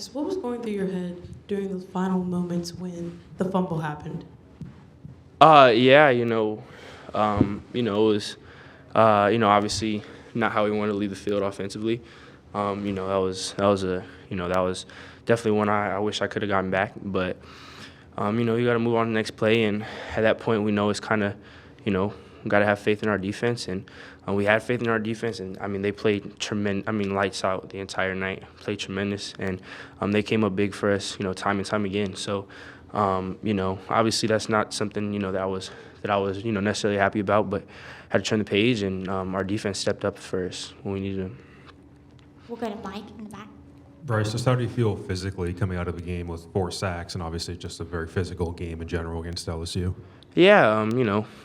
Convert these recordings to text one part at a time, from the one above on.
Bryce, what was going through your head during those final moments when the fumble happened? Yeah, it was, obviously not how we wanted to leave the field offensively. That was definitely one I wish I could have gotten back. But, you got to move on to the next play. And at that point, we know it's kind of, got to have faith in our defense. And we had faith in our defense. And, they played tremendous, lights out the entire night, played tremendous. And they came up big for us, time and time again. So, obviously that's not something, that I was necessarily happy about, but had to turn the page, and our defense stepped up first when we needed them. We'll go to Mike in the back. Bryce, just how do you feel physically coming out of the game with 4 sacks and obviously just a very physical game in general against LSU? Yeah,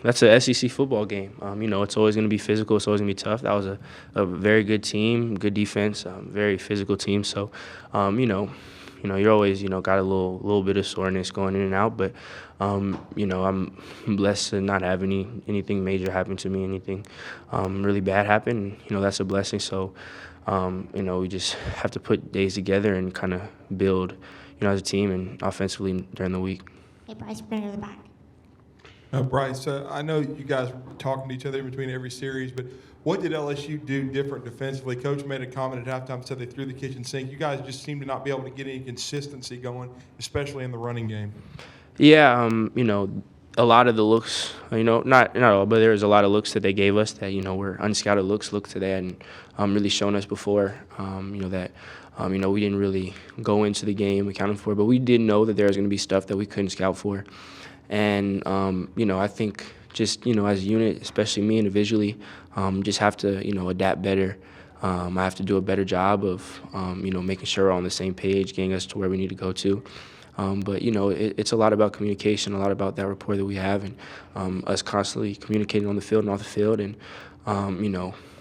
that's a SEC football game. It's always going to be physical. It's always going to be tough. That was a very good team, good defense, very physical team. So, you're always, got a little bit of soreness going in and out. But, I'm blessed to not have anything major happen to me, anything really bad happen. That's a blessing. So, we just have to put days together and kind of build, as a team and offensively during the week. Hey, Bryce, bring her to the back. Bryce, I know you guys were talking to each other between every series, but what did LSU do different defensively? Coach made a comment at halftime, said they threw the kitchen sink. You guys just seem to not be able to get any consistency going, especially in the running game. Yeah, a lot of the looks, not all, but there was a lot of looks that they gave us that, were unscouted looks that they hadn't really shown us before, that, we didn't really go into the game accounting for, but we did know that there was going to be stuff that we couldn't scout for. And, I think just, as a unit, especially me individually, just have to, adapt better. I have to do a better job of, making sure we're on the same page, getting us to where we need to go to. But, it's a lot about communication, a lot about that rapport that we have, and us constantly communicating on the field and off the field. And,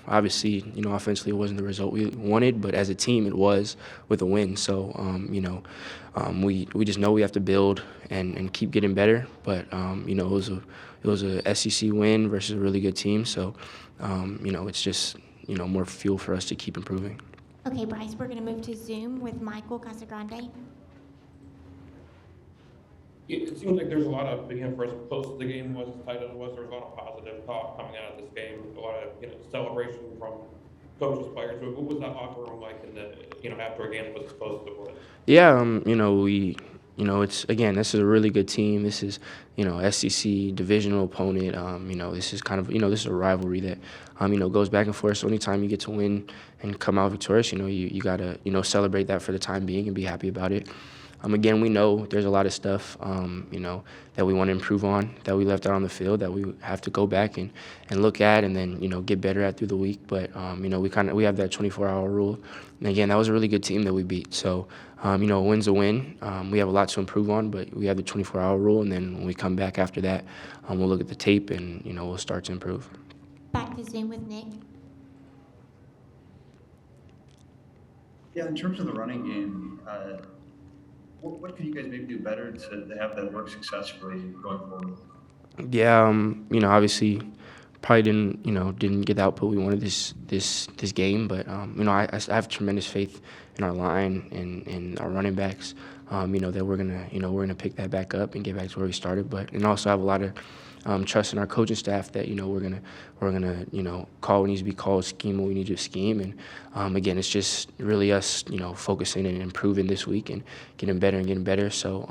obviously, offensively it wasn't the result we wanted, but as a team it was with a win. So, we just know we have to build and keep getting better. But, it was a SEC win versus a really good team. So, it's just, more fuel for us to keep improving. Okay, Bryce, we're going to move to Zoom with Michael Casagrande. It seems like there's a lot of, again, for as close as the game was, as tight as it was, there was a lot of positive talk coming out of this game, a lot of, celebration from coaches, players. What was that locker room like in the, after a game was as close as it was? Yeah, it's, again, this is a really good team. This is, SEC divisional opponent. This is kind of, this is a rivalry that, goes back and forth. So anytime you get to win and come out victorious, you got to, celebrate that for the time being and be happy about it. Again, we know there's a lot of stuff, that we want to improve on, that we left out on the field, that we have to go back and look at and then, get better at through the week. But, we have that 24-hour rule. And again, that was a really good team that we beat. So, a win's a win. We have a lot to improve on, but we have the 24-hour rule. And then when we come back after that, we'll look at the tape and, we'll start to improve. Back to Zoom with Nick. Yeah, in terms of the running game, what can you guys maybe do better to have that work successfully going forward? Yeah, obviously, probably didn't get the output we wanted this game, but I have tremendous faith in our line and our running backs. That we're gonna pick that back up and get back to where we started. But and also have a lot of trust in our coaching staff that we're gonna call what needs to be called, scheme what we need to scheme, and again it's just really us focusing and improving this week and getting better. So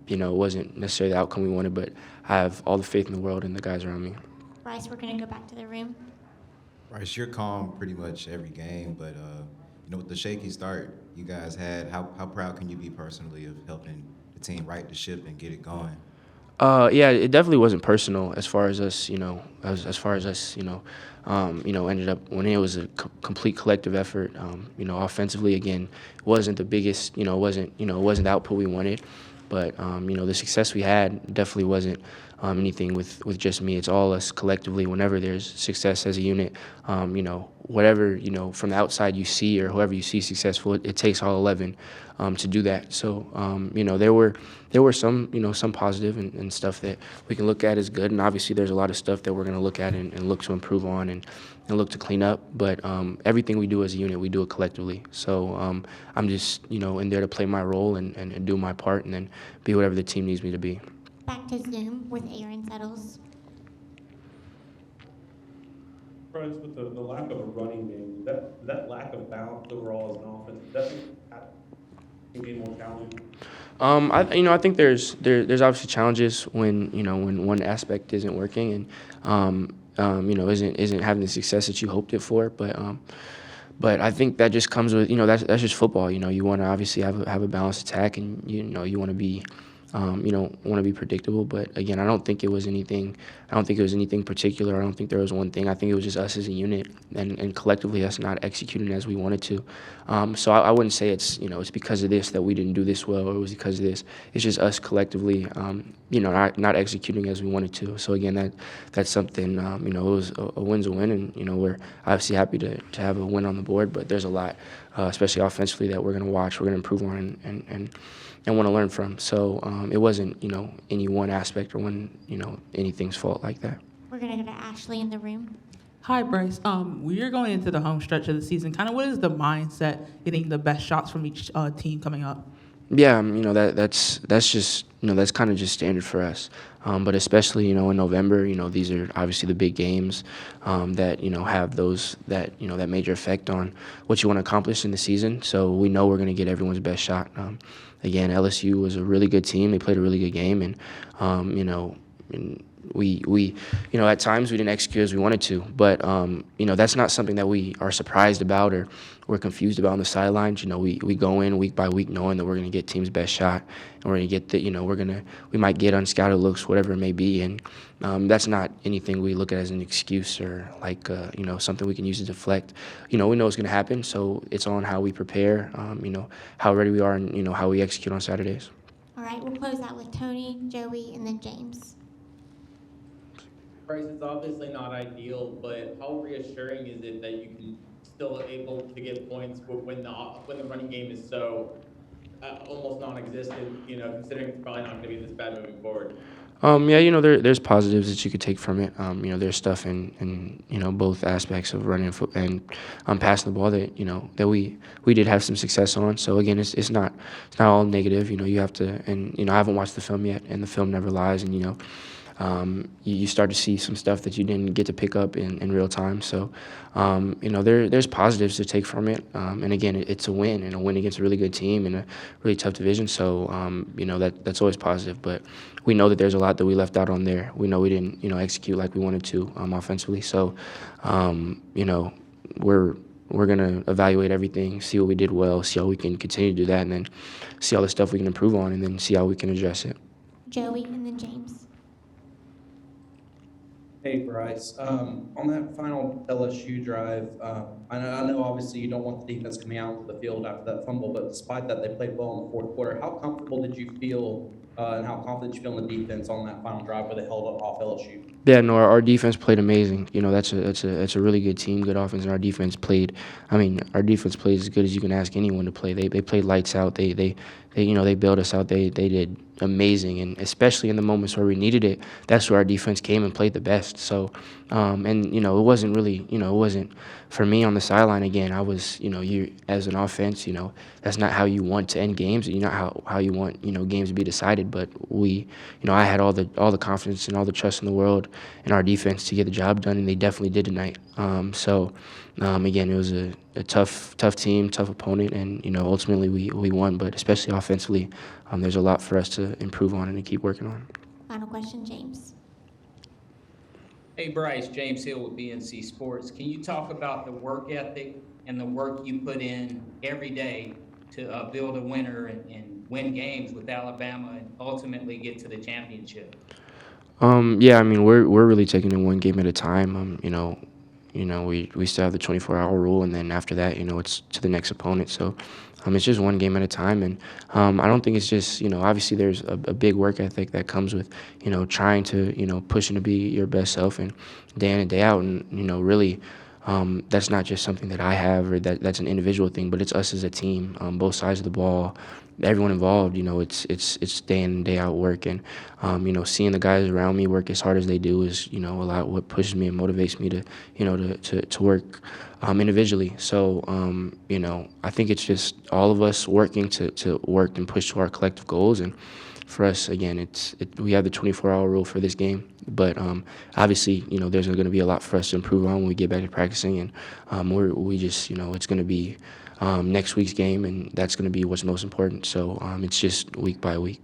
it wasn't necessarily the outcome we wanted, but I have all the faith in the world in the guys around me. Bryce, we're going to go back to the room. Bryce, you're calm pretty much every game, but with the shaky start you guys had, how proud can you be personally of helping the team right the ship and get it going? Yeah, it definitely wasn't personal as far as us, as far as us, ended up when it was a complete collective effort. Offensively, again, wasn't the biggest, it wasn't the output we wanted, but the success we had definitely wasn't anything with just me. It's all us collectively. Whenever there's success as a unit, whatever from the outside you see or whoever you see successful, it takes all 11 to do that. So there were some positive and stuff that we can look at as good, and obviously there's a lot of stuff that we're going to look at and look to improve on and look to clean up. But everything we do as a unit, we do it collectively. So I'm just in there to play my role and do my part, and then be whatever the team needs me to be. Back to Zoom with Aaron Settles. Bryce, with the lack of a running game, that lack of balance overall as an offense, does that make it more challenging? I think there's obviously challenges when one aspect isn't working and isn't having the success that you hoped it for, but I think that just comes with that's just football. You want to obviously have a balanced attack, and you want to be you don't want to be predictable. But again, I don't think it was anything particular. I don't think there was one thing. I think it was just us as a unit and collectively us not executing as we wanted to. So I wouldn't say it's because of this that we didn't do this well, or it was because of this. It's just us collectively not executing as we wanted to. So again, that's something it was a win's a win, and we're obviously happy to have a win on the board. But there's a lot, especially offensively, that we're going to watch, we're going to improve on, and want to learn from. So it wasn't any one aspect or anything's fault like that. We're going to go to Ashley in the room. Hi, Bryce. We're going into the home stretch of the season. Kind of what is the mindset getting the best shots from each team coming up? Yeah, that's just that's kind of just standard for us. But especially in November, these are obviously the big games that have those that major effect on what you want to accomplish in the season. So we know we're going to get everyone's best shot. Again, LSU was a really good team. They played a really good game, and and we at times we didn't execute as we wanted to, but that's not something that we are surprised about or we're confused about on the sidelines. We go in week by week knowing that we're going to get team's best shot, and we're going to get we might get unscouted looks, whatever it may be, and that's not anything we look at as an excuse or like something we can use to deflect. We know it's going to happen, so it's on how we prepare, how ready we are, and how we execute on Saturdays. All right, we'll close out with Tony, Joey, and then James. Bryce, it's obviously not ideal, but how reassuring is it that you can still able to get points when the running game is so almost non-existent? Considering it's probably not going to be this bad moving forward. There's positives that you could take from it. There's stuff in both aspects of running and passing the ball that we did have some success on. So again, it's not all negative. You have to, and I haven't watched the film yet, and the film never lies, and you start to see some stuff that you didn't get to pick up in real time. So, there's positives to take from it. And again, it's a win, and a win against a really good team in a really tough division. So, that's always positive. But we know that there's a lot that we left out on there. We know we didn't, execute like we wanted to offensively. So, we're going to evaluate everything, see what we did well, see how we can continue to do that, and then see all the stuff we can improve on, and then see how we can address it. Joey, and then James. Hey, Bryce. On that final LSU drive, I know obviously you don't want the defense coming out onto the field after that fumble, but despite that, they played well in the fourth quarter. How comfortable did you feel and how confident did you feel in the defense on that final drive where they held up off LSU? Yeah, no, our defense played amazing. That's a really good team, good offense, and our defense played. Our defense played as good as you can ask anyone to play. They played lights out. They bailed us out. They did amazing, and especially in the moments where we needed it, that's where our defense came and played the best. So, it wasn't really, it wasn't for me on the sideline. Again, I was, you as an offense, that's not how you want to end games. Not how you want, games to be decided. But we, I had all the confidence and all the trust in the world in our defense to get the job done, and they definitely did tonight. Again, it was a tough team, tough opponent, and ultimately we won. But especially offensively, there's a lot for us to improve on and to keep working on. Final question, James. Hey, Bryce, James Hill with BNC Sports. Can you talk about the work ethic and the work you put in every day to build a winner and win games with Alabama and ultimately get to the championship? We're really taking it one game at a time. We still have the 24-hour rule, and then after that, it's to the next opponent. So, it's just one game at a time. And I don't think it's just, obviously there's a big work ethic that comes with, trying to, pushing to be your best self and day in and day out. And, really, that's not just something that I have or that's an individual thing, but it's us as a team, both sides of the ball, everyone involved. It's day in and day out work. And, seeing the guys around me work as hard as they do is, a lot what pushes me and motivates me to, to work individually. So, I think it's just all of us working to work and push to our collective goals. And for us, again, we have the 24-hour rule for this game, but obviously, there's going to be a lot for us to improve on when we get back to practicing, and we just, it's going to be next week's game, and that's going to be what's most important. So it's just week by week.